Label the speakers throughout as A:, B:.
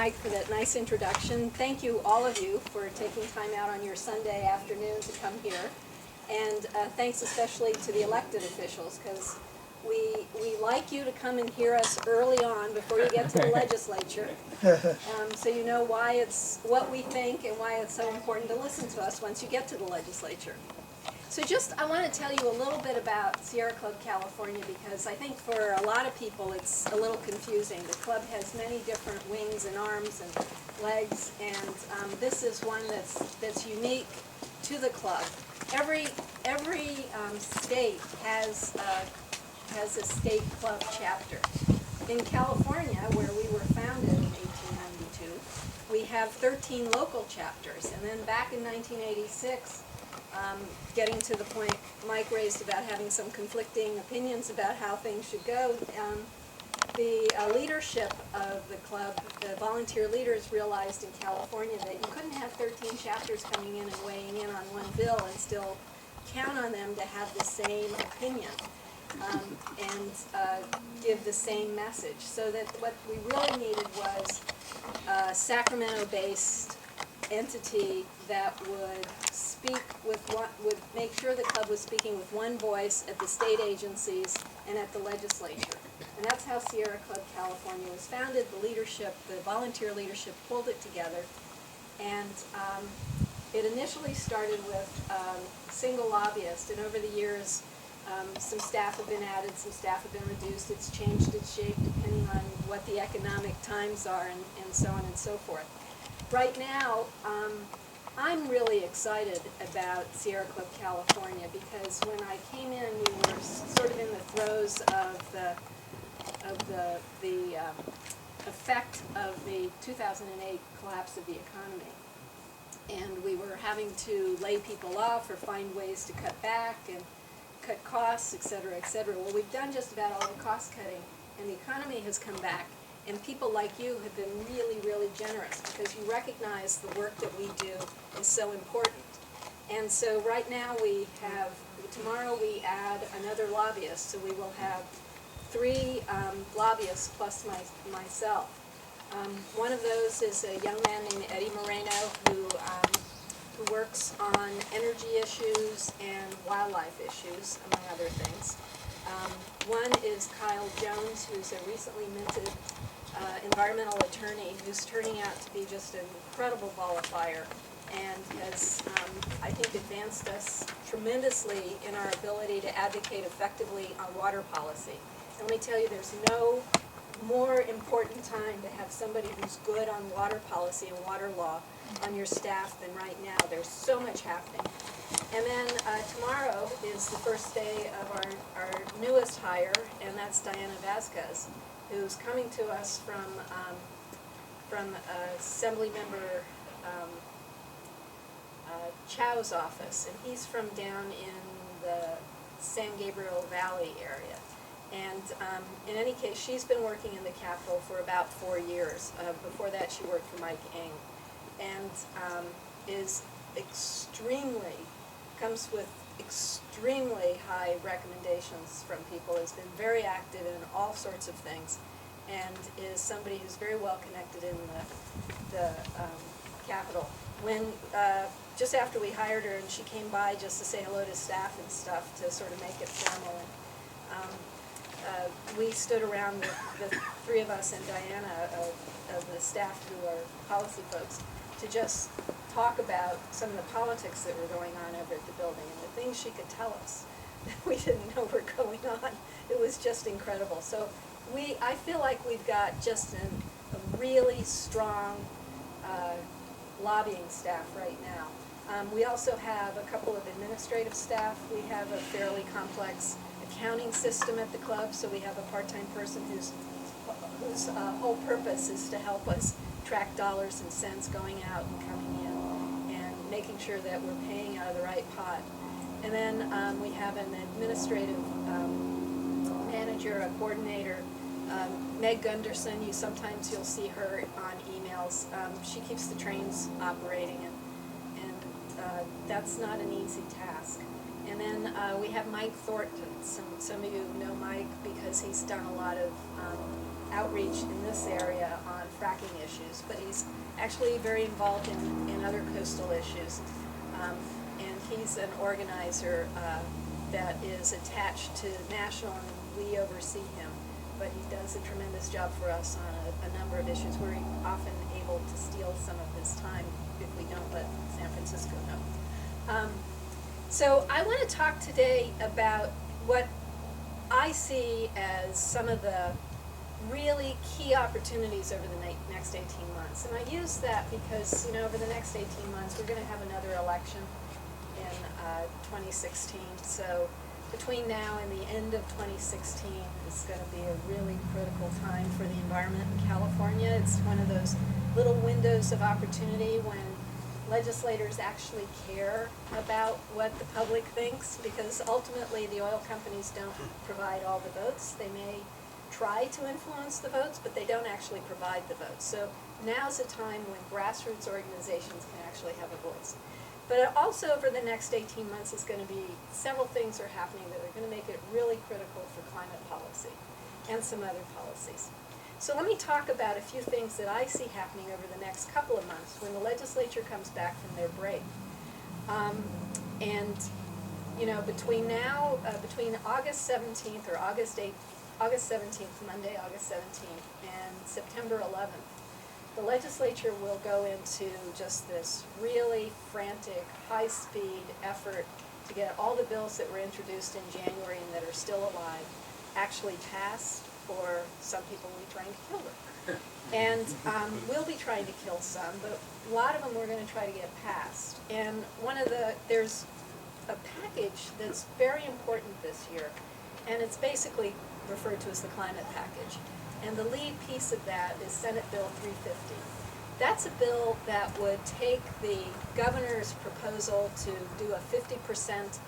A: Mike, for that nice introduction. Thank you, all of you, for taking time out on your Sunday afternoon to come here. And thanks especially to the elected officials, because we like you to come and hear us early on before you get to the legislature, so you know why it's what we think and why it's so important to listen to us once you get to the legislature. So I want to tell you a little bit about Sierra Club California, because I think for a lot of people it's a little confusing. The club has many different wings and arms and legs, and this is one that's unique to the club. Every state has a state club chapter. In California, where we were founded in 1892, we have 13 local chapters, and then back in 1986, getting to the point Mike raised about having some conflicting opinions about how things should go, the leadership of the club, the volunteer leaders, realized in California that you couldn't have 13 chapters coming in and weighing in on one bill and still count on them to have the same opinion and give the same message. So that what we really needed was a Sacramento-based entity that would speak with would make sure the club was speaking with one voice at the state agencies and at the legislature. And that's how Sierra Club California was founded. The leadership, the volunteer leadership, pulled it together. And it initially started with single lobbyists, and over the years some staff have been added, some staff have been reduced. It's changed its shape depending on what the economic times are, and so on and so forth. Right now, I'm really excited about Sierra Club California, because when I came in, we were sort of in the throes of the effect of the 2008 collapse of the economy. And we were having to lay people off or find ways to cut back and cut costs, et cetera, et cetera. Well, we've done just about all the cost cutting, and the economy has come back. And people like you have been really, really generous, because you recognize the work that we do is so important. And so right now tomorrow we add another lobbyist, so we will have 3 lobbyists plus myself. One of those is a young man named Eddie Moreno who works on energy issues and wildlife issues, among other things. One is Kyle Jones, who's a recently minted environmental attorney who's turning out to be just an incredible ball of fire, and has, I think, advanced us tremendously in our ability to advocate effectively on water policy. And let me tell you, there's no more important time to have somebody who's good on water policy and water law on your staff than right now. There's so much happening. And then tomorrow is the first day of our newest hire, and that's Diana Vasquez, who's coming to us from Assemblymember Chow's office, and he's from down in the San Gabriel Valley area. And in any case, she's been working in the Capitol for about 4 years. Before that, she worked for Mike Eng, and comes with extremely high recommendations from people, has been very active in all sorts of things, and is somebody who's very well connected in the Capitol. When just after we hired her, and she came by just to say hello to staff and stuff, to sort of make it formal, and we stood around, the 3 of us and Diana of the staff who are policy folks, to just talk about some of the politics that were going on over at the building and the things she could tell us that we didn't know were going on. It was just incredible. So I feel like we've got just a really strong lobbying staff right now. We also have a couple of administrative staff. We have a fairly complex accounting system at the club, so we have a part-time person whose whole purpose is to help us track dollars and cents going out and coming in, and making sure that we're paying out of the right pot. And then we have an administrative manager, a coordinator, Meg Gunderson. You'll see her on emails. She keeps the trains operating, and that's not an easy task. And then we have Mike Thornton. Some of you know Mike because he's done a lot of outreach in this area on fracking issues, but he's actually very involved in other coastal issues. And he's an organizer that is attached to national, and we oversee him. But he does a tremendous job for us on a number of issues. We're often able to steal some of his time if we don't let San Francisco know. So I want to talk today about what I see as some of the really key opportunities over the next 18 months. And I use that because, over the next 18 months, we're going to have another election in 2016. So between now and the end of 2016 is going to be a really critical time for the environment in California. It's one of those little windows of opportunity when legislators actually care about what the public thinks, because ultimately the oil companies don't provide all the votes. They may try to influence the votes, but they don't actually provide the votes. So now's a time when grassroots organizations can actually have a voice. But also over the next 18 months is going to be several things are happening that are going to make it really critical for climate policy and some other policies. So let me talk about a few things that I see happening over the next couple of months when the legislature comes back from their break. Between now, between August 17th or August 17th, Monday, August 17th, and September 11th, the legislature will go into just this really frantic, high-speed effort to get all the bills that were introduced in January and that are still alive actually passed, or some people will be trying to kill them. And we'll be trying to kill some, but a lot of them we're going to try to get passed. And there's a package that's very important this year, and it's basically referred to as the climate package. And the lead piece of that is Senate Bill 350. That's a bill that would take the governor's proposal to do a 50%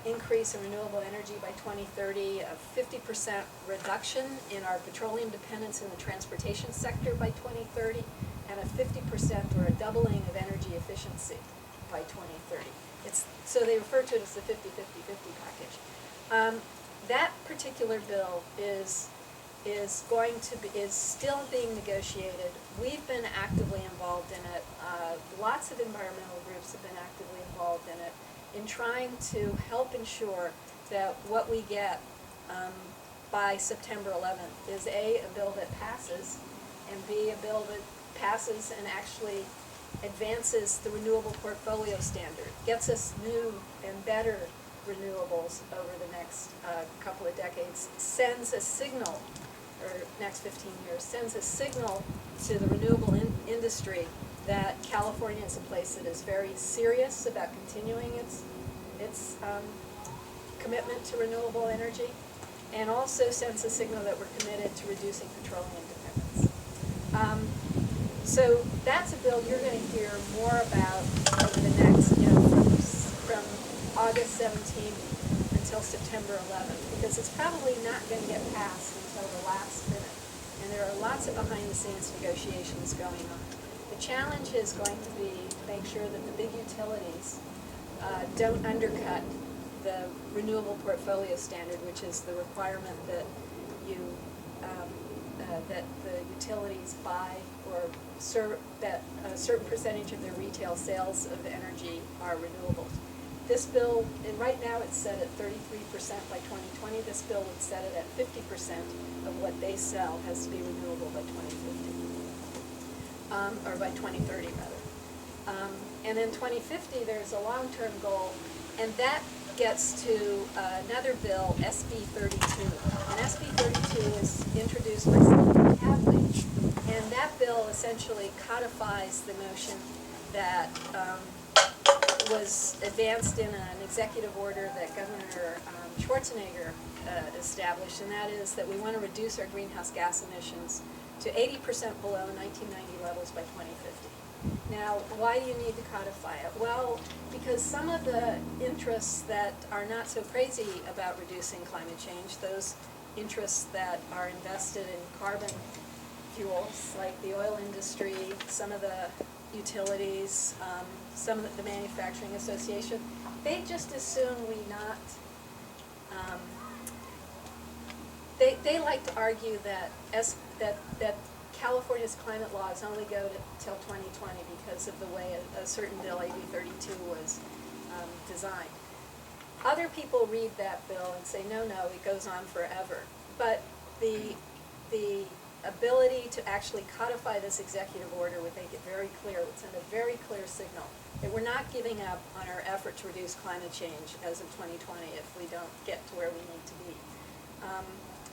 A: increase in renewable energy by 2030, a 50% reduction in our petroleum dependence in the transportation sector by 2030, and a 50% or a doubling of energy efficiency by 2030. So they refer to it as the 50-50-50 package. That particular bill is still being negotiated. We've been actively involved in it. Lots of environmental groups have been actively involved in it, in trying to help ensure that what we get by September 11th is A, a bill that passes, and B, a bill that passes and actually advances the renewable portfolio standard, gets us new and better renewables over the next couple of decades, sends a signal, or next 15 years, sends a signal to the renewable industry that California is a place that is very serious about continuing its commitment to renewable energy, and also sends a signal that we're committed to reducing petroleum dependence. So that's a bill you're going to hear more about over the next, from August 17th until September 11th, because it's probably not going to get passed until the last minute. And there are lots of behind-the-scenes negotiations going on. The challenge is going to be to make sure that the big utilities don't undercut the renewable portfolio standard, which is the requirement that that the utilities buy or that a certain percentage of their retail sales of energy are renewables. This bill, and right now it's set at 33% by 2020. This bill would set it at 50% of what they sell has to be renewable by 2050, or by 2030 rather. And in 2050, there's a long-term goal, and that gets to another bill, SB 32. And SB 32 is introduced by Senator Hadley, and that bill essentially codifies the notion that was advanced in an executive order that Governor Schwarzenegger established, and that is that we want to reduce our greenhouse gas emissions to 80% below 1990 levels by 2050. Now, why do you need to codify it? Well, because some of the interests that are not so crazy about reducing climate change, those interests that are invested in carbon fuels, like the oil industry, some of the utilities, some of the manufacturing association, they just assume we not, they like to argue that California's climate laws only go till 2020 because of the way a certain bill, AB 32, was designed. Other people read that bill and say, no, it goes on forever. But the ability to actually codify this executive order would make it very clear, would send a very clear signal that we're not giving up on our effort to reduce climate change as of 2020 if we don't get to where we need to be.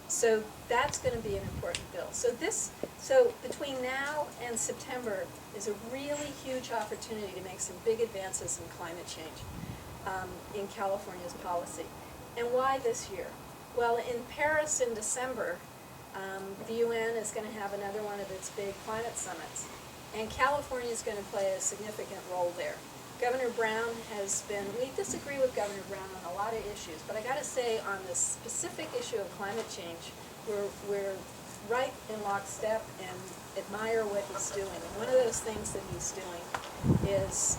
A: So that's going to be an important bill. So between now and September is a really huge opportunity to make some big advances in climate change in California's policy. And why this year? Well, in Paris in December, the UN is going to have another one of its big climate summits, and California is going to play a significant role there. Governor Brown we disagree with Governor Brown on a lot of issues, but I got to say on this specific issue of climate change, we're right in lockstep and admire what he's doing. And one of those things that he's doing is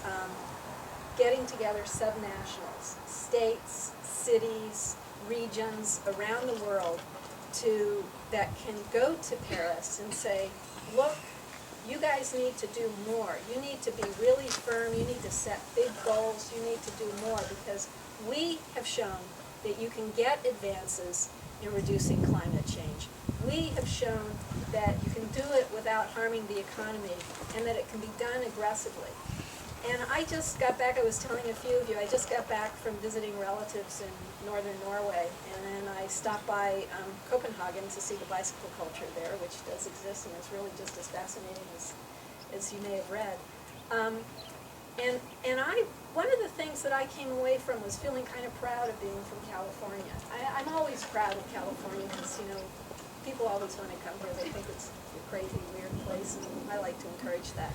A: getting together subnationals, states, cities, regions around the world that can go to Paris and say, look, you guys need to do more. You need to be really firm. You need to set big goals. You need to do more because we have shown that you can get advances in reducing climate change. We have shown that you can do it without harming the economy and that it can be done aggressively. And I just got back, I was telling a few of you, I just got back from visiting relatives in northern Norway, and then I stopped by Copenhagen to see the bicycle culture there, which does exist and is really just as fascinating as you may have read. One of the things that I came away from was feeling kind of proud of being from California. I'm always proud of California because, people always want to come here. They think it's a crazy, weird place, and I like to encourage that.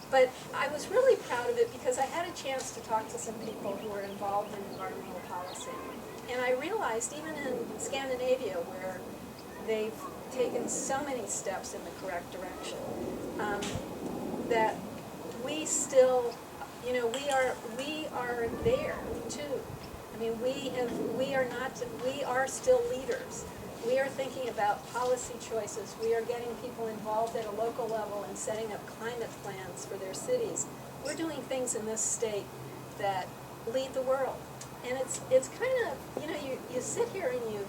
A: But I was really proud of it because I had a chance to talk to some people who were involved in environmental policy. And I realized even in Scandinavia, where they've taken so many steps in the correct direction, that we still, we are there too. I mean, we are still leaders. We are thinking about policy choices. We are getting people involved at a local level and setting up climate plans for their cities. We're doing things in this state that lead the world. And it's kind of, you sit here and you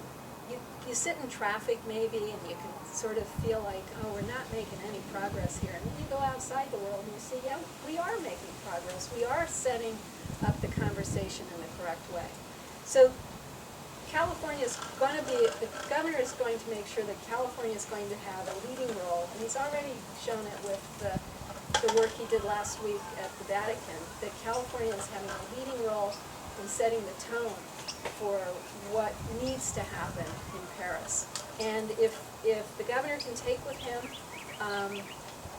A: sit in traffic maybe and you can sort of feel like, oh, we're not making any progress here. And then you go outside the world and you see, yeah, we are making progress. We are setting up the conversation in the correct way. So California is going to be, the governor is going to make sure that California is going to have a leading role, and he's already shown it with the work he did last week at the Vatican, that California is having a leading role in setting the tone for what needs to happen in Paris. And if the governor can take with him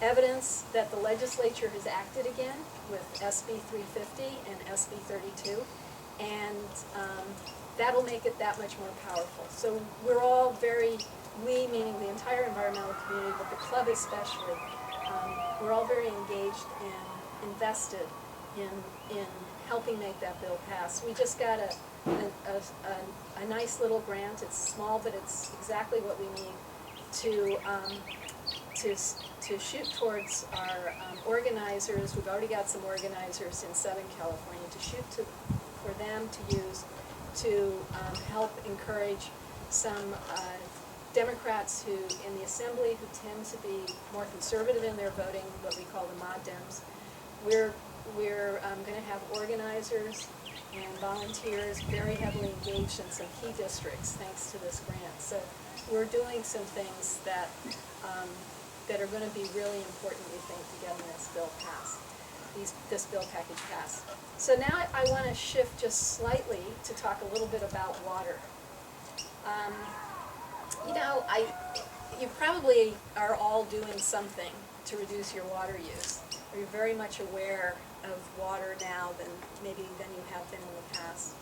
A: evidence that the legislature has acted again with SB 350 and SB 32, and that'll make it that much more powerful. So we're all we meaning the entire environmental community, but the club especially, we're all very engaged and invested in helping make that bill pass. We just got a nice little grant. It's small, but it's exactly what we need to shoot towards our organizers. We've already got some organizers in Southern California to shoot for them to use to help encourage some Democrats who, in the Assembly, who tend to be more conservative in their voting, what we call the mod Dems. We're going to have organizers and volunteers very heavily engaged in some key districts thanks to this grant. So we're doing some things that are going to be really important, we think, to getting this bill passed. This bill package passed. So now I want to shift just slightly to talk a little bit about water. You probably are all doing something to reduce your water use, or you're very much aware of water now than you have been in the past.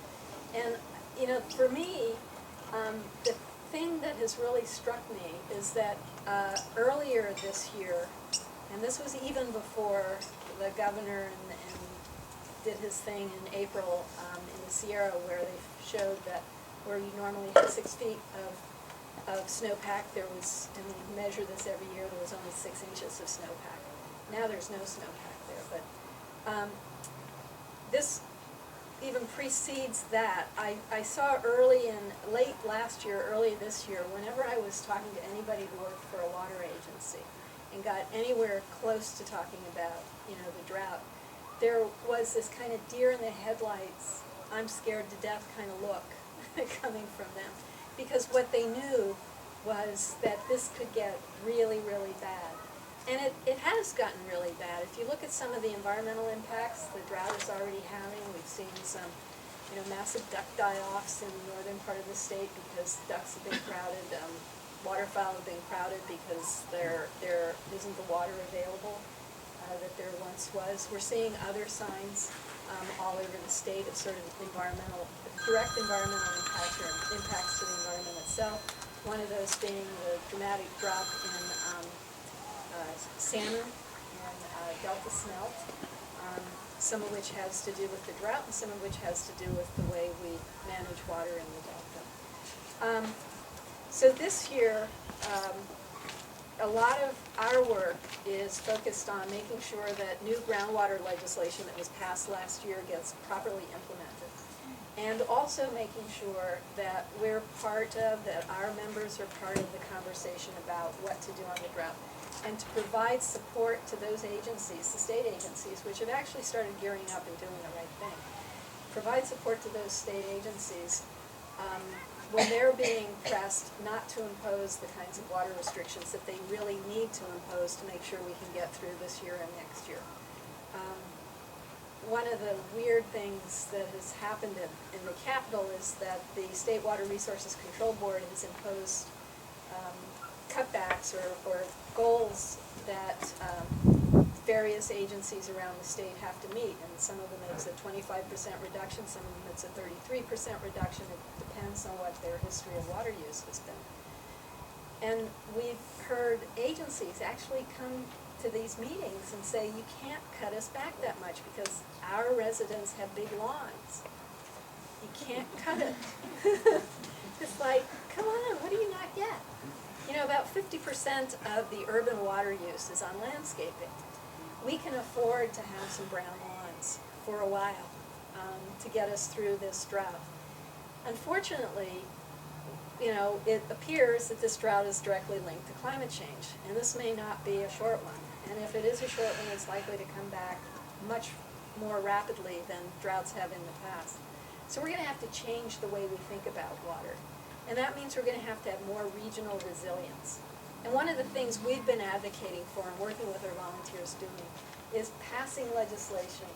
A: And for me, the thing that has really struck me is that earlier this year, and this was even before the governor and did his thing in April in the Sierra, where they showed that where you normally have 6 feet of of snowpack. There was, and we measure this every year, there was only 6 inches of snowpack. Now there's no snowpack there, but this even precedes that. I saw late last year, early this year, whenever I was talking to anybody who worked for a water agency and got anywhere close to talking about, the drought, there was this kind of deer in the headlights, I'm scared to death kind of look coming from them. Because what they knew was that this could get really, really bad. And it has gotten really bad. If you look at some of the environmental impacts the drought is already having, we've seen some, massive duck die-offs in the northern part of the state because ducks have been crowded, waterfowl have been crowded because there isn't the water available that there once was. We're seeing other signs all over the state of sort of direct environmental impacts or impacts to the environment itself. One of those being the dramatic drop in salmon and delta smelt, some of which has to do with the drought and some of which has to do with the way we manage water in the delta. So this year, a lot of our work is focused on making sure that new groundwater legislation that was passed last year gets properly implemented. And also making sure that that our members are part of the conversation about what to do on the drought. And to provide support to those agencies, the state agencies, which have actually started gearing up and doing the right thing. Provide support to those state agencies when they're being pressed not to impose the kinds of water restrictions that they really need to impose to make sure we can get through this year and next year. One of the weird things that has happened in the Capitol is that the State Water Resources Control Board has imposed cutbacks or goals that various agencies around the state have to meet, and some of them it's a 25% reduction, some of them it's a 33% reduction. It depends on what their history of water use has been. And we've heard agencies actually come to these meetings and say, you can't cut us back that much because our residents have big lawns. You can't cut it. It's like, come on, what do you not get? About 50% of the urban water use is on landscaping. We can afford to have some brown lawns for a while to get us through this drought. Unfortunately, it appears that this drought is directly linked to climate change, and this may not be a short one. And if it is a short one, it's likely to come back much more rapidly than droughts have in the past. So we're going to have to change the way we think about water. And that means we're going to have more regional resilience. And one of the things we've been advocating for and working with our volunteers doing is passing legislation,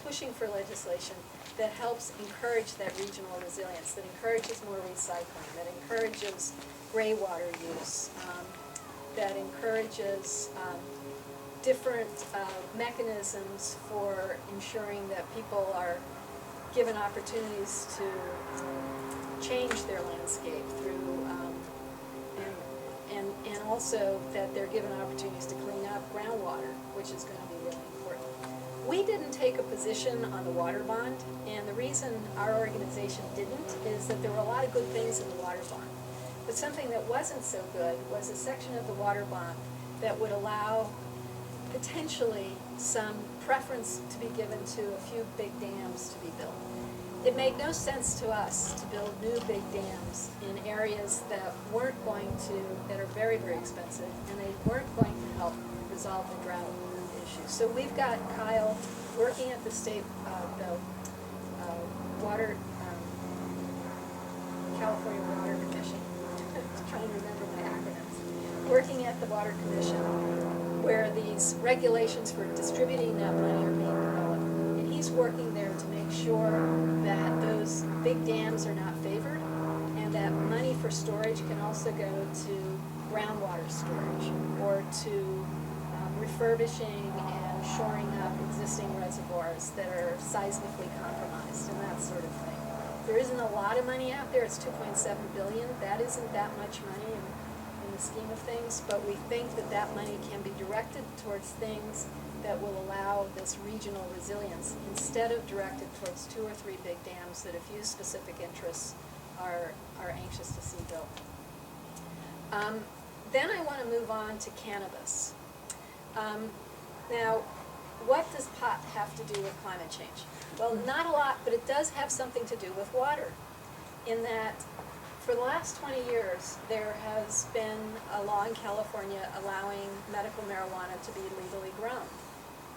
A: pushing for legislation that helps encourage that regional resilience, that encourages more recycling, that encourages gray water use, that encourages different mechanisms for ensuring that people are given opportunities to change their landscape through, and also that they're given opportunities to clean up groundwater, which is going to be really important. We didn't take a position on the water bond, and the reason our organization didn't is that there were a lot of good things in the water bond. But something that wasn't so good was a section of the water bond that would allow potentially some preference to be given to a few big dams to be built. It made no sense to us to build new big dams in areas that are very, very expensive, and they weren't going to help resolve the drought issue. So we've got Kyle working at the state, California Water Commission, trying to remember my acronyms, working at the Water Commission, where these regulations for distributing that money are being developed. And he's working there to make sure that those big dams are not favored, and that money for storage can also go to groundwater storage or to refurbishing and shoring up existing reservoirs that are seismically compromised and that sort of thing. There isn't a lot of money out there. It's $2.7 billion. That isn't that much money in the scheme of things, but we think that that money can be directed towards things that will allow this regional resilience instead of directed towards 2 or 3 big dams that a few specific interests are anxious to see built. Then I want to move on to cannabis. Now, what does pot have to do with climate change? Well, not a lot, but it does have something to do with water, in that for the last 20 years, there has been a law in California allowing medical marijuana to be legally grown.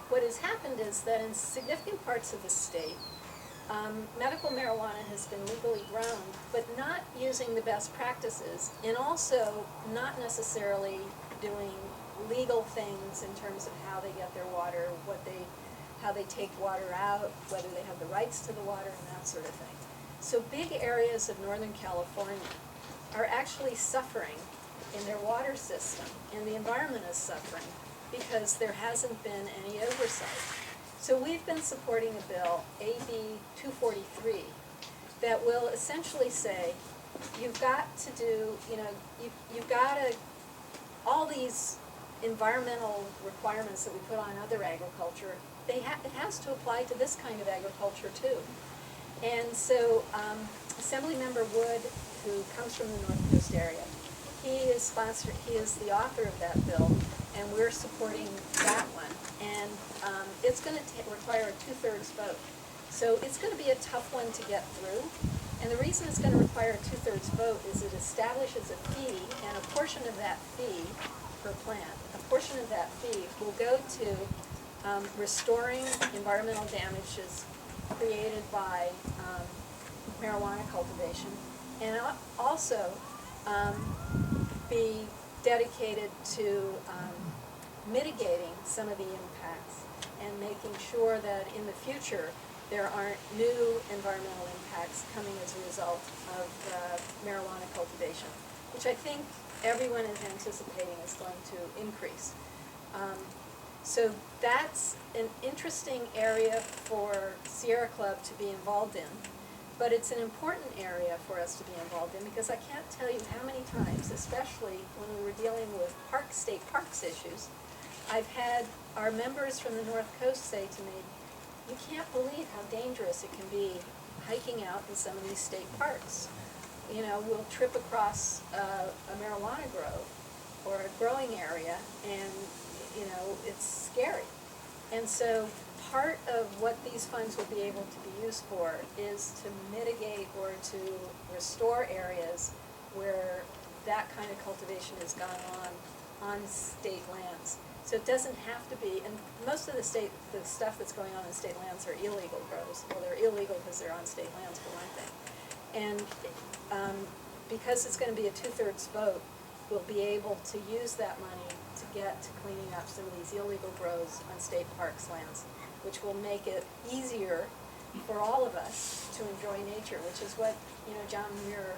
A: What has happened is that in significant parts of the state, medical marijuana has been legally grown, but not using the best practices, and also not necessarily doing legal things in terms of how they get their water, how they take water out, whether they have the rights to the water, and that sort of thing. So big areas of Northern California are actually suffering in their water system, and the environment is suffering because there hasn't been any oversight. So we've been supporting a bill, AB 243, that will essentially say, you've got to do, you've got to, all these environmental requirements that we put on other agriculture, it has to apply to this kind of agriculture too. And so Assemblymember Wood, who comes from the North Coast area, he is the author of that bill, and we're supporting that one. And it's going to require a 2/3 vote. So it's going to be a tough one to get through. And the reason it's going to require a 2/3 vote is it establishes a fee, and a portion of that fee per plant, a portion of that fee will go to restoring environmental damages created by marijuana cultivation, and also be dedicated to mitigating some of the impacts and making sure that in the future there aren't new environmental impacts coming as a result of marijuana cultivation, which I think everyone is anticipating is going to increase. So that's an interesting area for Sierra Club to be involved in, but it's an important area for us to be involved in because I can't tell you how many times, especially when we were dealing with state parks issues, I've had our members from the North Coast say to me, you can't believe how dangerous it can be hiking out in some of these state parks. We'll trip across a marijuana grove or a growing area, and it's scary. And so part of what these funds will be able to be used for is to mitigate or to restore areas where that kind of cultivation has gone on state lands. So it doesn't have to be, and most of the stuff that's going on in state lands are illegal grows. Well, they're illegal because they're on state lands, for one thing. And because it's going to be a 2/3 vote, we'll be able to use that money to get to cleaning up some of these illegal grows on state parks lands, which will make it easier for all of us to enjoy nature, which is what John Muir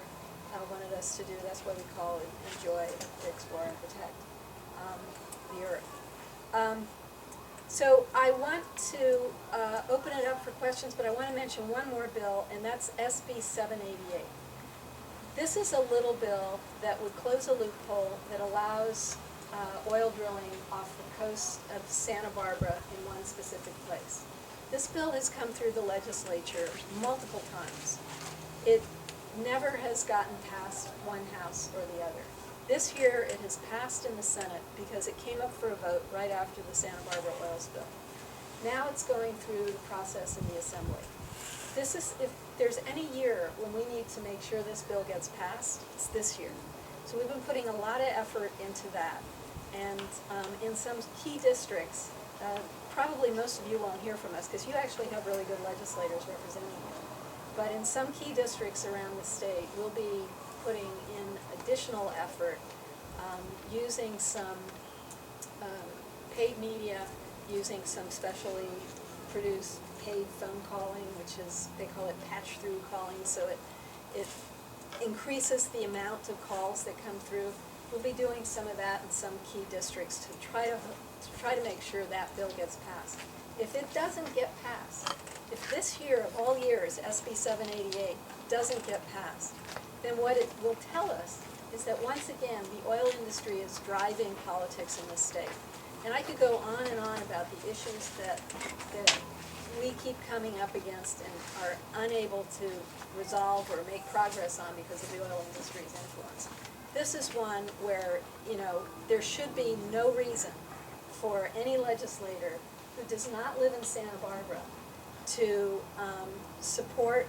A: wanted us to do. That's what we call it: enjoy, explore, and protect the earth. So I want to open it up for questions, but I want to mention one more bill, and that's SB 788. This is a little bill that would close a loophole that allows oil drilling off the coast of Santa Barbara in one specific place. This bill has come through the legislature multiple times. It never has gotten past one house or the other. This year it has passed in the Senate because it came up for a vote right after the Santa Barbara oil spill. Now it's going through the process in the Assembly. If there's any year when we need to make sure this bill gets passed, it's this year. So we've been putting a lot of effort into that. And in some key districts, probably most of you won't hear from us because you actually have really good legislators representing you. But in some key districts around the state, we'll be putting in additional effort using some paid media, using some specially produced paid phone calling, which is, they call it patch-through calling, so it increases the amount of calls that come through. We'll be doing some of that in some key districts to try to make sure that bill gets passed. If it doesn't get passed, if this year of all years, SB 788, doesn't get passed, then what it will tell us is that once again, the oil industry is driving politics in this state. And I could go on and on about the issues that we keep coming up against and are unable to resolve or make progress on because of the oil industry's influence. this is one where, you know, there should be no reason for any legislator who does not live in Santa Barbara to support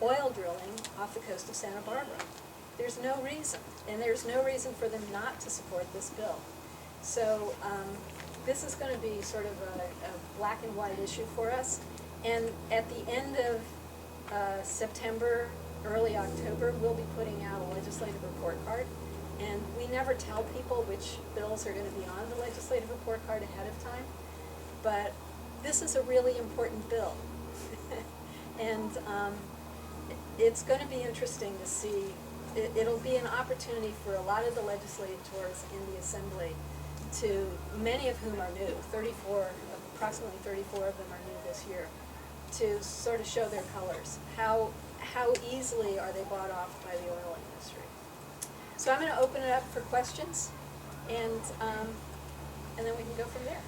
A: oil drilling off the coast of Santa Barbara. There's no reason, and there's no reason for them not to support this bill. So this is going to be sort of a black and white issue for us. And at the end of September, early October, we'll be putting out a legislative report card. And we never tell people which bills are going to be on the legislative report card ahead of time. But this is a really important bill. And it's going to be interesting to see. It'll be an opportunity for a lot of the legislators in the Assembly, to many of whom are new, approximately 34 of them are new this year, to sort of show their colors. How easily are they bought off by the oil industry? So I'm going to open it up for questions, and then we can go from there.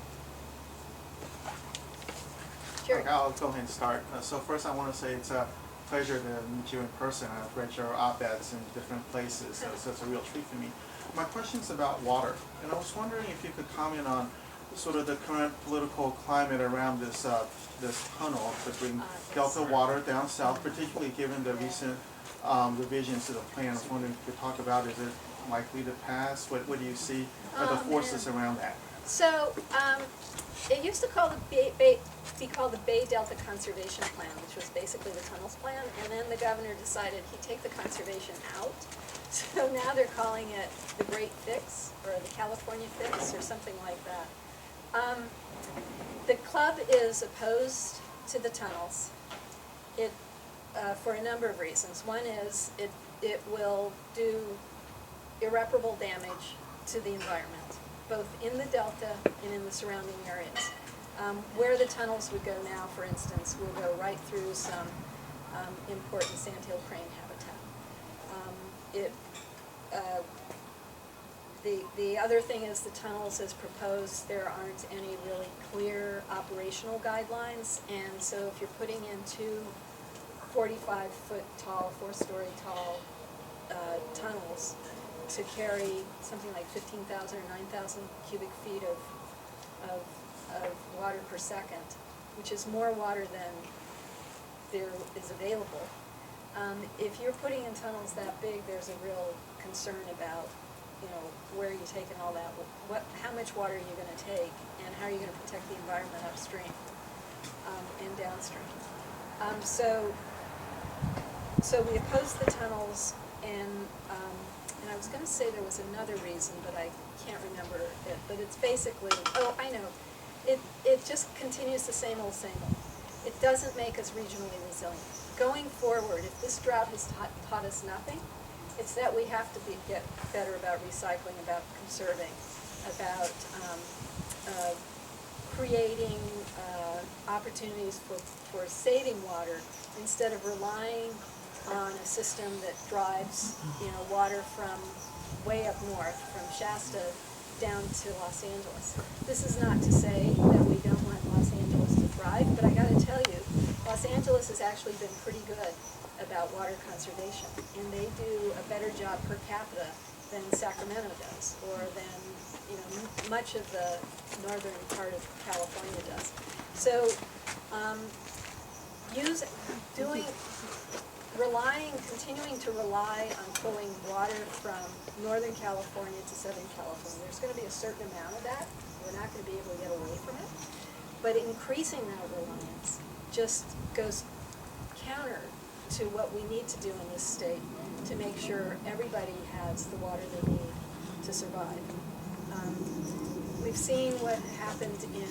A: Jerry.
B: Okay, I'll go ahead and start. So first I want to say it's a pleasure to meet you in person. I've read your op-eds in different places, so it's a real treat for me. My question's about water, and I was wondering if you could comment on sort of the current political climate around this tunnel to bring Delta water down south, particularly given the recent revisions to the plan. I was wondering if you could talk about, is it likely to pass? What do you see are the forces around that?
A: So it used to be called the Bay Delta Conservation Plan, which was basically the tunnels plan, and then the governor decided he'd take the conservation out. So now they're calling it the Great Fix, or the California Fix, or something like that. The club is opposed to the tunnels for a number of reasons. One is it will do irreparable damage to the environment, both in the delta and in the surrounding areas. Where the tunnels would go now, for instance, will go right through some important sandhill crane habitat. The other thing is the tunnels as proposed, there aren't any really clear operational guidelines, and so if you're putting in two 45-foot tall, 4-story tall tunnels to carry something like 15,000 or 9,000 cubic feet of water per second, which is more water than there is available. If you're putting in tunnels that big, there's a real concern about, you know, where you're taking all that, how much water are you going to take, and how are you going to protect the environment upstream and downstream. So we oppose the tunnels, and I was going to say there was another reason, but I can't remember it. But it's basically, oh, I know, it just continues the same old, same old. It doesn't make us regionally resilient. Going forward, if this drought has taught us nothing, it's that we have to get better about recycling, about conserving, about creating opportunities for saving water instead of relying on a system that drives, you know, water from way up north, from Shasta down to Los Angeles. This is not to say that we don't want Los Angeles to thrive, but I got to tell you, Los Angeles has actually been pretty good about water conservation, and they do a better job per capita than Sacramento does, or than, you know, much of the northern part of California does. So, continuing to rely on pulling water from Northern California to Southern California, there's going to be a certain amount of that. We're not going to be able to get away from it. But increasing that reliance just goes counter to what we need to do in this state to make sure everybody has the water they need to survive. We've seen what happened in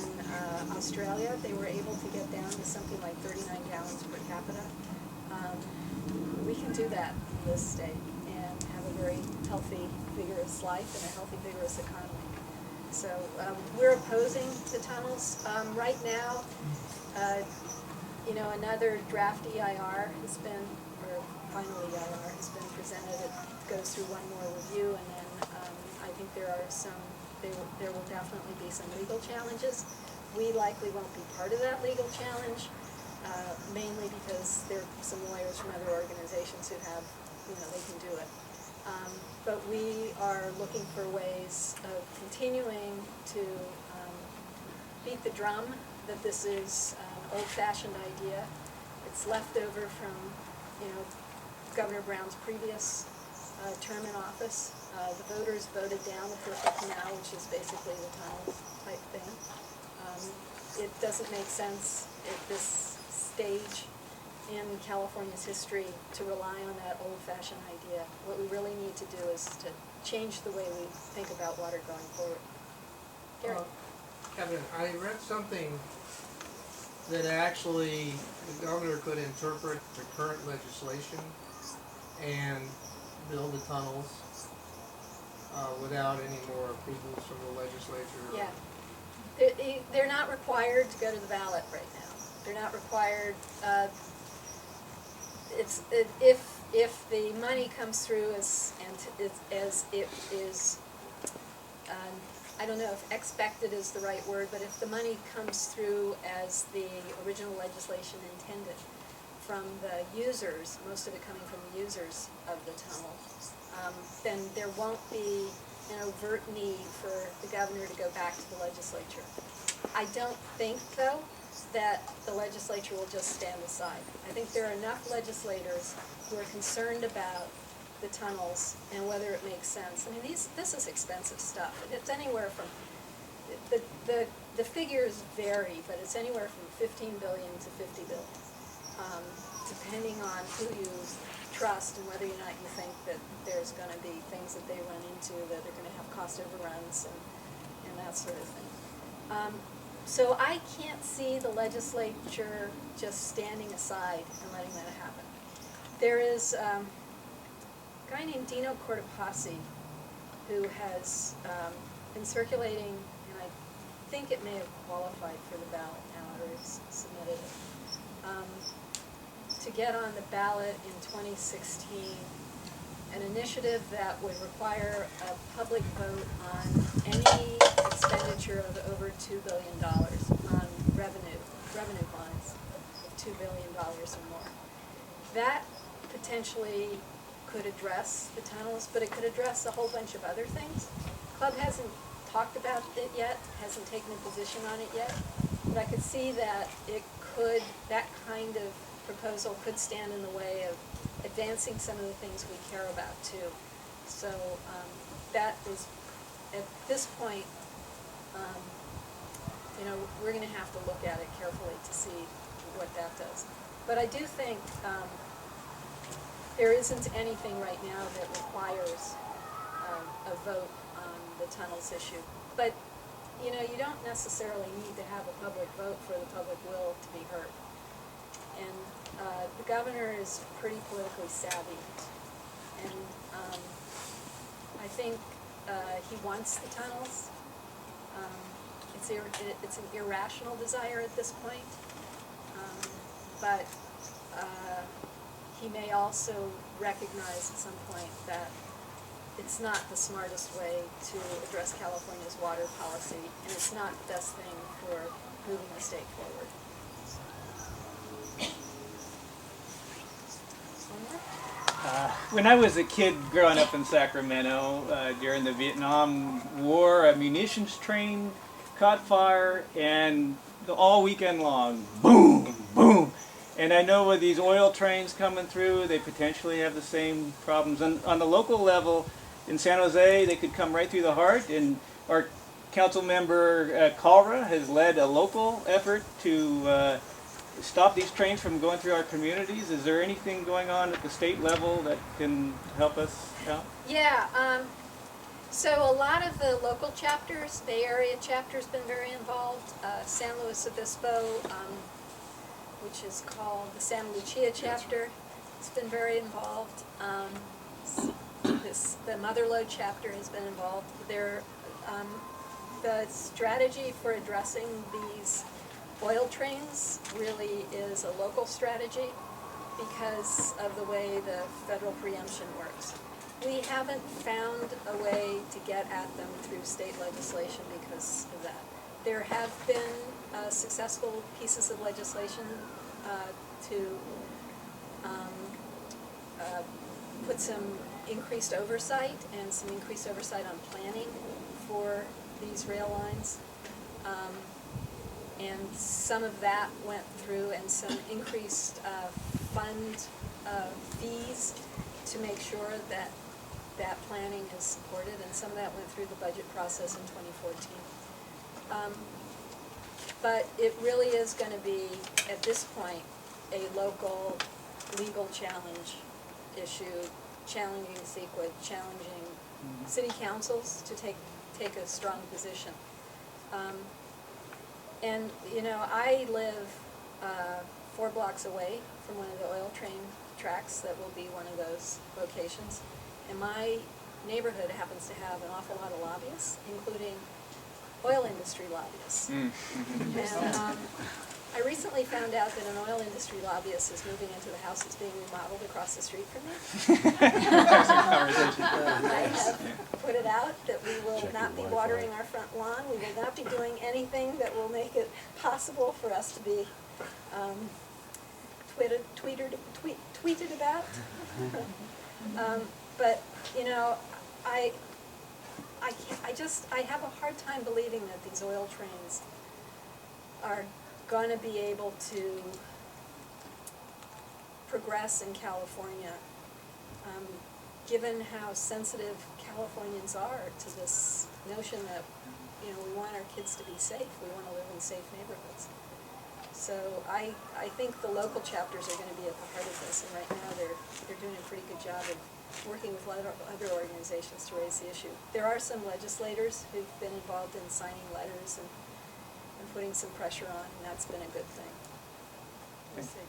A: Australia. They were able to get down to something like 39 gallons per capita. We can do that in this state and have a very healthy, vigorous life and a healthy, vigorous economy. So we're opposing the tunnels. Right now, you know, another draft EIR has been, or final EIR has been presented. It goes through one more review, and then I think there will definitely be some legal challenges. We likely won't be part of that legal challenge, mainly because there are some lawyers from other organizations who have, you know, they can do it. But we are looking for ways of continuing to beat the drum that this is an old-fashioned idea. It's left over from, Governor Brown's previous term in office. The voters voted down the Perfect Canal, which is basically the tunnel type thing. It doesn't make sense at this stage in California's history to rely on that old-fashioned idea. What we really need to do is to change the way we think about water going forward. Gary?
C: Kevin, I read something that actually the governor could interpret the current legislation and build the tunnels without any more approvals from the legislature.
A: Yeah. They're not required to go to the ballot right now. They're not required. If the money comes through as it is, I don't know if expected is the right word, but if the money comes through as the original legislation intended from the users, most of it coming from the users of the tunnel, then there won't be an overt need for the governor to go back to the legislature. I don't think, though, that the legislature will just stand aside. I think there are enough legislators who are concerned about the tunnels and whether it makes sense. I mean, this is expensive stuff. It's anywhere from, the figures vary, but it's anywhere from $15 billion to $50 billion, depending on who you trust and whether or not you think that there's going to be things that they run into that are going to have cost overruns and that sort of thing. So I can't see the legislature just standing aside and letting that happen. There is a guy named Dino Cortopassi who has been circulating, and I think it may have qualified for the ballot now, or has submitted it, to get on the ballot in 2016, an initiative that would require a public vote on any expenditure of over $2 billion on revenue bonds of $2 billion or more. That potentially could address the tunnels, but it could address a whole bunch of other things. Club hasn't talked about it yet, hasn't taken a position on it yet, but I could see that that kind of proposal could stand in the way of advancing some of the things we care about too. So that is, at this point, we're going to have to look at it carefully to see what that does. But I do think there isn't anything right now that requires a vote on the tunnels issue. But you don't necessarily need to have a public vote for the public will to be heard. And the governor is pretty politically savvy, and I think he wants the tunnels. It's an irrational desire at this point, but he may also recognize at some point that it's not the smartest way to address California's water policy, and it's not the best thing for moving the state forward.
D: When I was a kid growing up in Sacramento during the Vietnam War, a munitions train caught fire, and all weekend long, boom, boom. And I know with these oil trains coming through, they potentially have the same problems. And on the local level, in San Jose, they could come right through the heart. And our council member Calra has led a local effort to stop these trains from going through our communities. Is there anything going on at the state level that can help us out?
A: Yeah, so a lot of the local chapters, Bay Area chapter's been very involved. San Luis Obispo, which is called the Santa Lucia chapter, has been very involved. The Motherlode chapter has been involved. The strategy for addressing these oil trains really is a local strategy because of the way the federal preemption works. We haven't found a way to get at them through state legislation because of that. There have been successful pieces of legislation to put some increased oversight and some increased oversight on planning for these rail lines. And some of that went through, and some increased fund fees to make sure that that planning is supported, and some of that went through the budget process in 2014. But it really is going to be, at this point, a local legal challenge issue, challenging CEQA, challenging city councils to take a strong position. And, you know, I live 4 blocks away from one of the oil train tracks that will be one of those locations. And my neighborhood happens to have an awful lot of lobbyists, including oil industry lobbyists. And I recently found out that an oil industry lobbyist is moving into the house that's being remodeled across the street from me. I have put it out that we will not be watering our front lawn. We will not be doing anything that will make it possible for us to be tweeted about. But, you know, I have a hard time believing that these oil trains are going to be able to progress in California, given how sensitive Californians are to this notion that, you know, we want our kids to be safe. We want to live in safe neighborhoods. So I think the local chapters are going to be at the heart of this, and right now they're doing a pretty good job of working with other organizations to raise the issue. There are some legislators who've been involved in signing letters and putting some pressure on, and that's been a good thing. We'll see.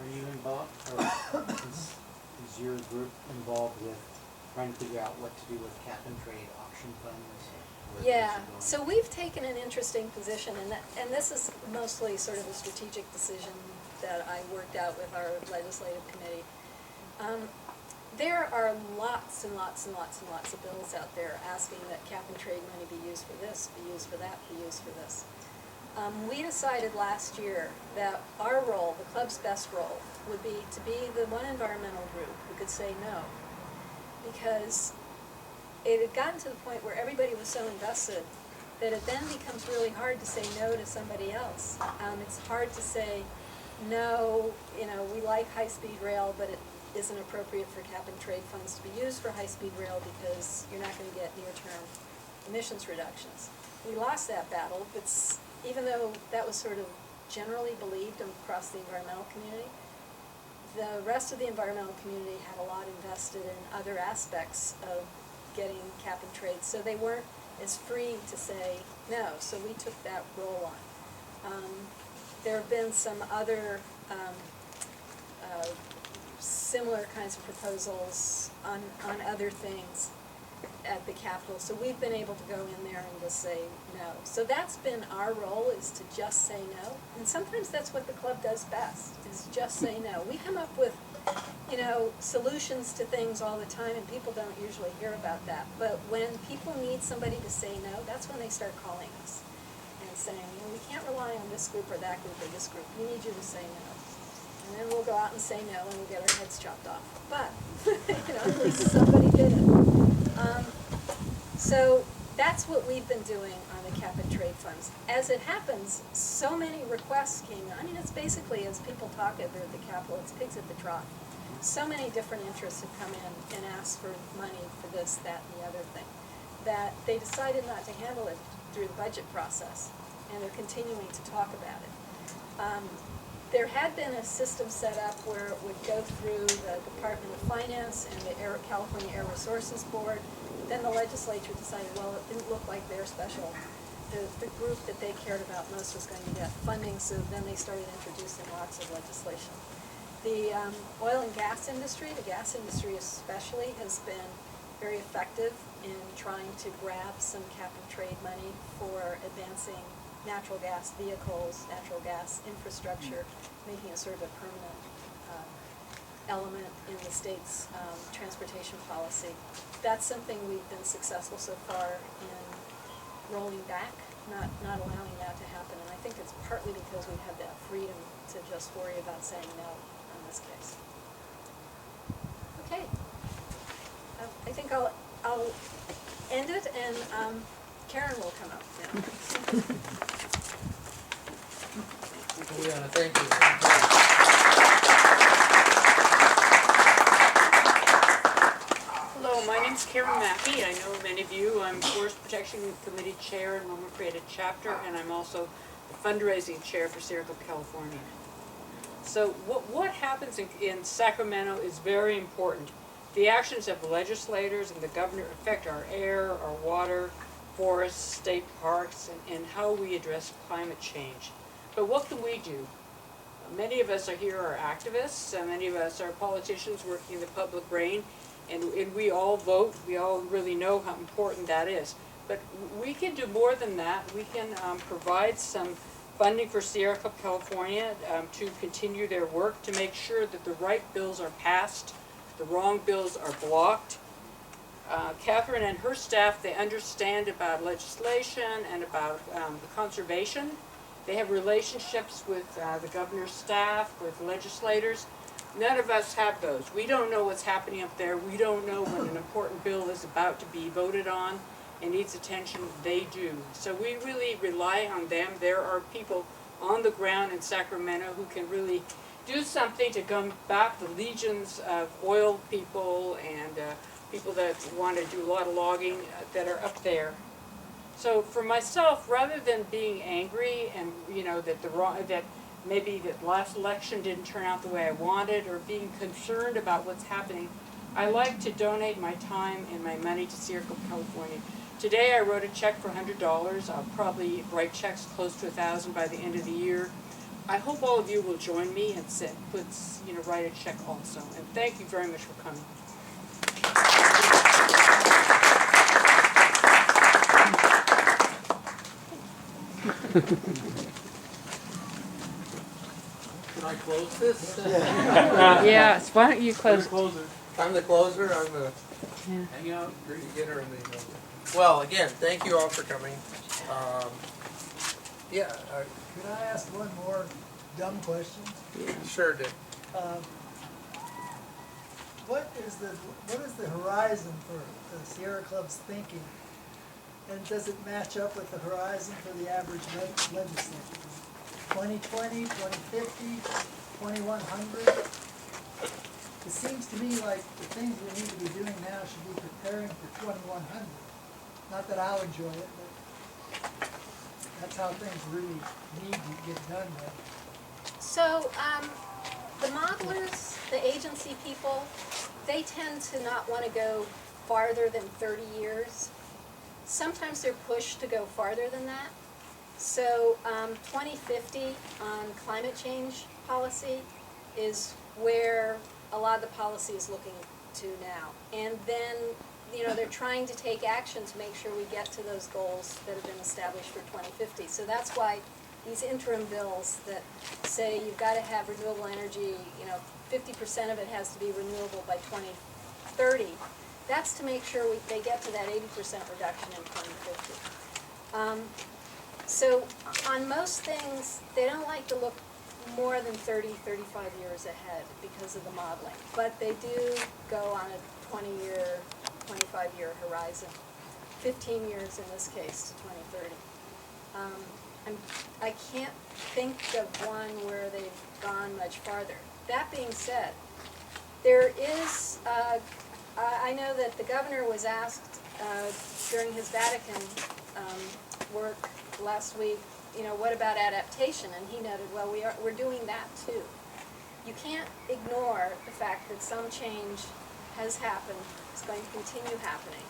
E: Are you involved, or is your group involved with trying to figure out what to do with cap and trade auction funds?
A: Yeah, so we've taken an interesting position, and this is mostly sort of a strategic decision that I worked out with our legislative committee. There are lots and lots and lots and lots of bills out there asking that cap and trade money be used for this, be used for that, be used for this. We decided last year that our role, the club's best role, would be to be the one environmental group who could say no. Because it had gotten to the point where everybody was so invested that it then becomes really hard to say no to somebody else. It's hard to say, no, you know, we like high-speed rail, but it isn't appropriate for cap and trade funds to be used for high-speed rail because you're not going to get near-term emissions reductions. We lost that battle, but even though that was sort of generally believed across the environmental community, the rest of the environmental community had a lot invested in other aspects of getting cap and trade, so they weren't as free to say no, so we took that role on. There have been some other similar kinds of proposals on other things at the Capitol, so we've been able to go in there and just say no. So that's been our role, is to just say no, and sometimes that's what the club does best, is just say no. We come up with, you know, solutions to things all the time, and people don't usually hear about that, but when people need somebody to say no, that's when they start calling us and saying, you know, we can't rely on this group or that group or this group, we need you to say no. And then we'll go out and say no, and we'll get our heads chopped off. But, you know, at least somebody did it. So that's what we've been doing on the cap and trade funds. As it happens, so many requests came in. I mean, it's basically, as people talk at the Capitol, it's pigs at the trough. So many different interests have come in and asked for money for this, that, and the other thing, that they decided not to handle it through the budget process, and they're continuing to talk about it. There had been a system set up where it would go through the Department of Finance and the California Air Resources Board. Then the legislature decided, well, it didn't look like their special, the group that they cared about most was going to get funding, so then they started introducing lots of legislation. The oil and gas industry, the gas industry especially, has been very effective in trying to grab some cap and trade money for advancing natural gas vehicles, natural gas infrastructure, making it sort of a permanent element in the state's transportation policy. That's something we've been successful so far in rolling back, not allowing that to happen. And I think it's partly because we have that freedom to just worry about saying no in this case. Okay. I think I'll end it, and Karen will come up now.
C: Leanna, thank you.
F: Hello, my name's Karen Mackey. I know many of you. I'm Forest Protection Committee Chair in Loma Prieta Chapter, and I'm also the fundraising chair for Sierra Club California. So what happens in Sacramento is very important. The actions of the legislators and the governor affect our air, our water, forests, state parks, and how we address climate change. But what can we do? Many of us are here are activists, and many of us are politicians working in the public brain, and we all vote. We all really know how important that is. But we can do more than that. We can provide some funding for Sierra Club California to continue their work to make sure that the right bills are passed, the wrong bills are blocked. Kathryn and her staff, they understand about legislation and about conservation. They have relationships with the governor's staff, with legislators. None of us have those. We don't know what's happening up there. We don't know when an important bill is about to be voted on and needs attention. They do. So we really rely on them. There are people on the ground in Sacramento who can really do something to combat the legions of oil people and people that want to do a lot of logging that are up there. So for myself, rather than being angry and that maybe the last election didn't turn out the way I wanted, or being concerned about what's happening, I like to donate my time and my money to Sierra Club California. Today I wrote a check for $100. I'll probably write checks close to 1,000 by the end of the year. I hope all of you will join me and write a check also. And thank you very much for coming.
C: Can I close this?
F: Yes, why don't you close?
C: I'm the closer. I'm the
F: Yeah.
C: hang out, beginner, and the. Well, again, thank you all for coming.
G: Could I ask one more dumb question?
C: Sure did.
G: What is the horizon for the Sierra Club's thinking? And does it match up with the horizon for the average legislator? 2020, 2050, 2100? It seems to me like the things we need to be doing now should be preparing for 2100. Not that I'll enjoy it, but that's how things really need to get done with.
A: So, the modelers, the agency people, they tend to not want to go farther than 30 years. Sometimes they're pushed to go farther than that. So 2050 on climate change policy is where a lot of the policy is looking to now. And then, they're trying to take action to make sure we get to those goals that have been established for 2050. So that's why these interim bills that say you've got to have renewable energy, 50% of it has to be renewable by 2030. That's to make sure they get to that 80% reduction in 2050. So on most things, they don't like to look more than 30, 35 years ahead because of the modeling. But they do go on a 20-year, 25-year horizon, 15 years in this case to 2030. I can't think of one where they've gone much farther. That being said, there is, I know that the governor was asked during his Vatican work last week, what about adaptation? And he noted, well, we're doing that too. You can't ignore the fact that some change has happened, is going to continue happening.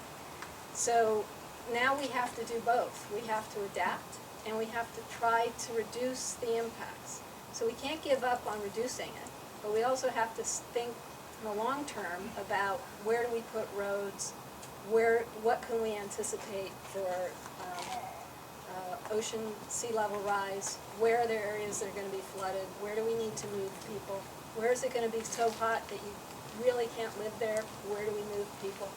A: So now we have to do both. We have to adapt, and we have to try to reduce the impacts. So we can't give up on reducing it, but we also have to think in the long term about where do we put roads, what can we anticipate for ocean sea level rise, where are there areas that are going to be flooded, where do we need to move people, where is it going to be so hot that you really can't live there, where do we move people.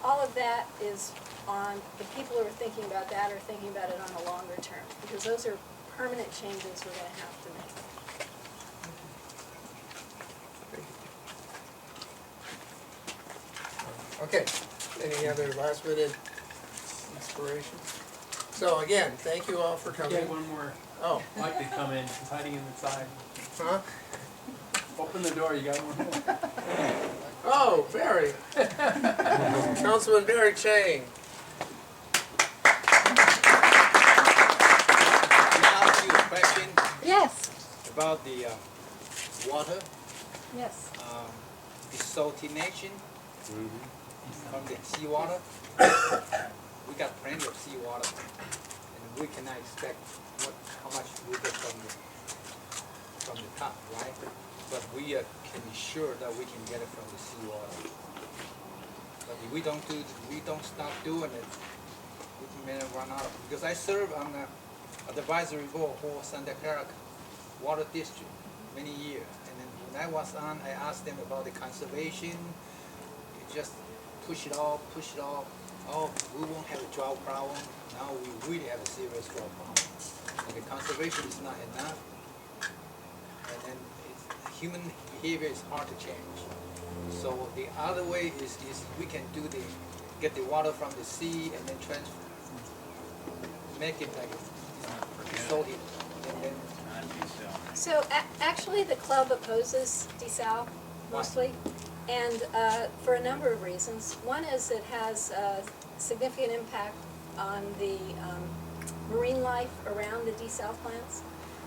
A: All of that is on, the people who are thinking about that are thinking about it on the longer term, because those are permanent changes we're going to have to make.
C: Okay, any other last minute inspiration? So again, thank you all for coming.
H: Yeah, one more.
C: Oh,
H: Mike could come in, he's hiding in the side.
C: huh?
H: Open the door, you got one more.
C: Oh, Barry. Councilman Barry Chang.
I: Can I ask you a question
A: Yes,
I: about the water,
A: yes.
I: desalination from the seawater? We got plenty of seawater, and we cannot expect how much we get from the top, right? But we can be sure that we can get it from the seawater. But if we don't start doing it, we may run out. Because I serve on the advisory board for Santa Clara Water District many years, and then when I was on, I asked them about the conservation. You just push it off. Oh, we won't have a drought problem. Now we really have a serious drought problem. And the conservation is not enough. And then human behavior is hard to change. So the other way is we can get the water from the sea and then make it like salty, and then
A: So actually, the club opposes desal mostly, and for a number of reasons. One is it has a significant impact on the marine life around the desal plants.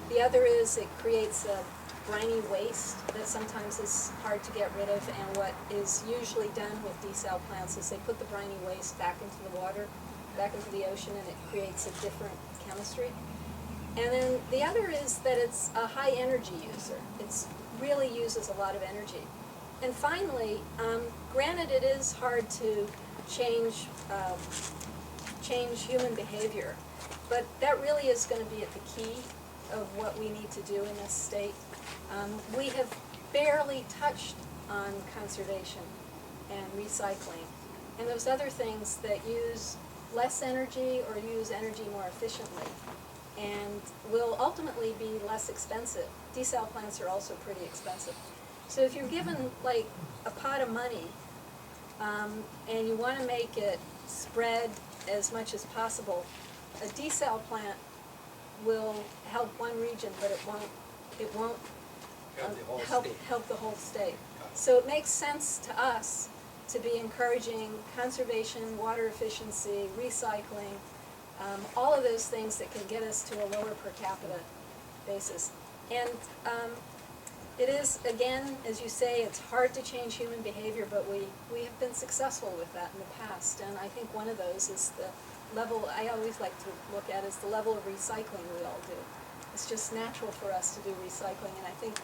A: The other is it creates a briny waste that sometimes is hard to get rid of, and what is usually done with desal plants is they put the briny waste back into the water, back into the ocean, and it creates a different chemistry. And then the other is that it's a high energy user. It really uses a lot of energy. And finally, granted it is hard to change human behavior, but that really is going to be at the key of what we need to do in this state. We have barely touched on conservation and recycling, and those other things that use less energy or use energy more efficiently and will ultimately be less expensive. Desal plants are also pretty expensive. So if you're given like a pot of money and you want to make it spread as much as possible, a desal plant will help one region, but it won't help the whole state. So it makes sense to us to be encouraging conservation, water efficiency, recycling, all of those things that can get us to a lower per capita basis. And it is, again, as you say, it's hard to change human behavior, but we have been successful with that in the past. And I think one of those is the level, I always like to look at is the level of recycling we all do. It's just natural for us to do recycling, and I think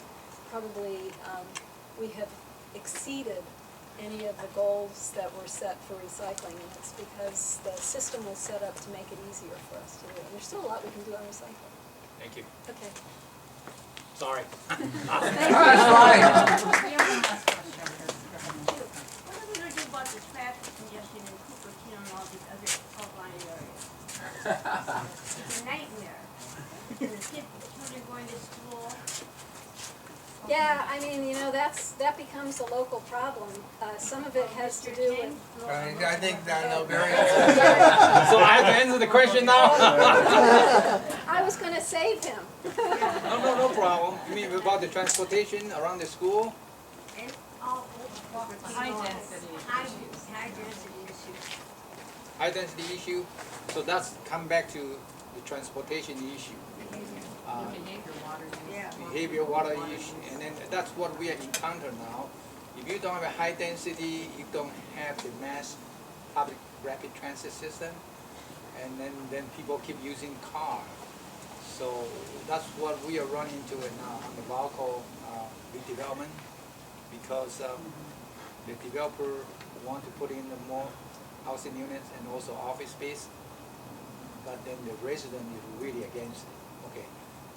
A: probably we have exceeded any of the goals that were set for recycling, and it's because the system was set up to make it easier for us to do. And there's still a lot we can do on recycling.
I: thank you.
A: Okay.
I: Sorry.
A: Thank you.
J: What are we gonna do about the traffic congestion in Cupertino and all these other outlying areas? It's a nightmare. And the children going to school.
A: Yeah, I mean, you know, that becomes a local problem. Some of it has to do with.
C: I think I know very
I: So I have to answer the question now?
A: I was going to save him.
I: No problem. You mean about the transportation around the school?
J: And all over Cupertino.
F: High density issues.
J: High density issues.
I: High density issue. So that's come back to the transportation issue.
J: Yeah.
I: Behavior, water issue, and then that's what we encounter now. If you don't have a high density, you don't have the mass public rapid transit system, and then people keep using cars. So that's what we are running into it now on the Valco redevelopment, because the developer want to put in more housing units and also office space, but then the resident is really against it. Okay.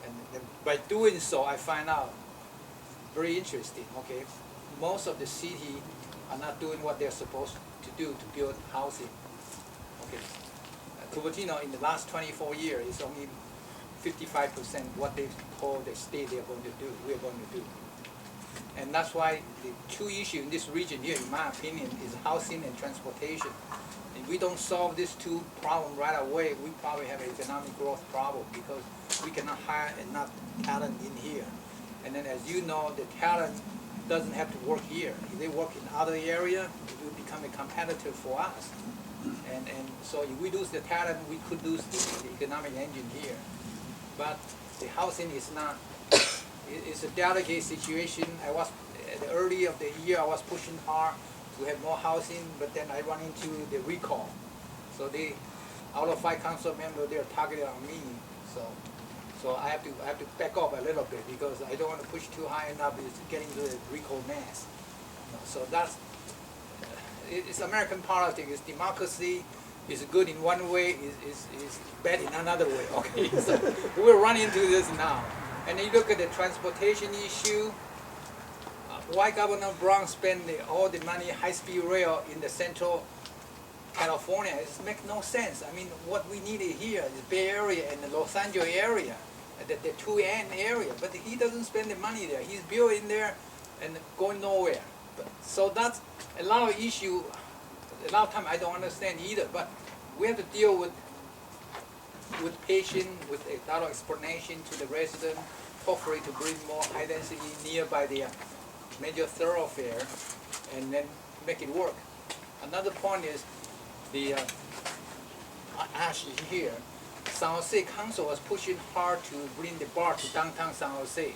I: And then by doing so, I find out very interesting. Okay, most of the city are not doing what they're supposed to do to build housing. Okay, Cupertino in the last 24 years is only 55% what they told the state they're going to do. We're going to do. And that's why the two issues in this region here, in my opinion, is housing and transportation. If we don't solve these two problems right away, we probably have an economic growth problem because we cannot hire enough talent in here. And then, as you know, the talent doesn't have to work here. If they work in other area, it will become a competitor for us. And so if we lose the talent, we could lose the economic engine here. But the housing is not. It's a delicate situation. At the early of the year, I was pushing hard to have more housing, but then I run into the recall. So out of 5 council members, they're targeted on me. So I have to back off a little bit because I don't want to push too high enough. It's getting to the recall mass. So that's it's American politics. It's democracy. It's good in one way. Is bad in another way. Okay, so we're running into this now. And then you look at the transportation issue. Why Governor Brown spend all the money high-speed rail in the central California? It makes no sense. I mean, what we need here is Bay Area and the Los Angeles area, the 2N area. But he doesn't spend the money there. He's building there and going nowhere. So that's a lot of issue. A lot of time I don't understand either. But we have to deal with patience, with a lot of explanation to the resident, hopefully to bring more high density nearby the major thoroughfare, and then make it work. Another point is the actually here, San Jose Council was pushing hard to bring the bar to downtown San Jose,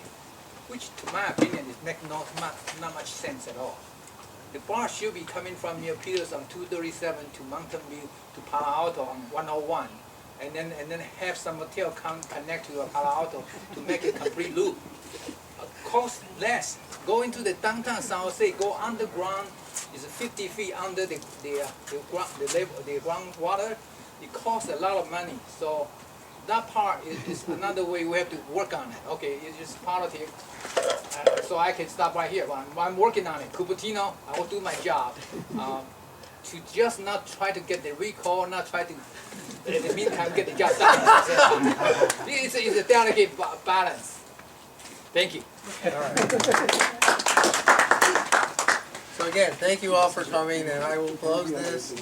I: which, to my opinion, is making not much sense at all. The bar should be coming from near Peters on 237 to Mountain View to Palo Alto on 101, and then have some hotel connect to Palo Alto to make a complete loop. Cost less. Go into the downtown San Jose, go underground. It's 50 feet under the groundwater. It costs a lot of money. So that part is another way we have to work on it. Okay, it's just politics. So I can stop right here. I'm working on it. Cupertino, I will do my job. To just not try to get the recall, not try to, in the meantime, get the job done. It's a delicate balance. Thank you.
C: All right. So again, thank you all for coming, and I will close this.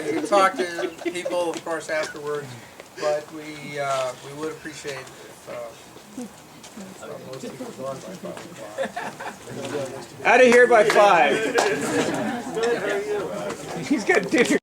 C: You can talk to people, of course, afterwards, but we would appreciate if most people are gone by 5 o'clock.
D: Out of here by 5. He's got dinner.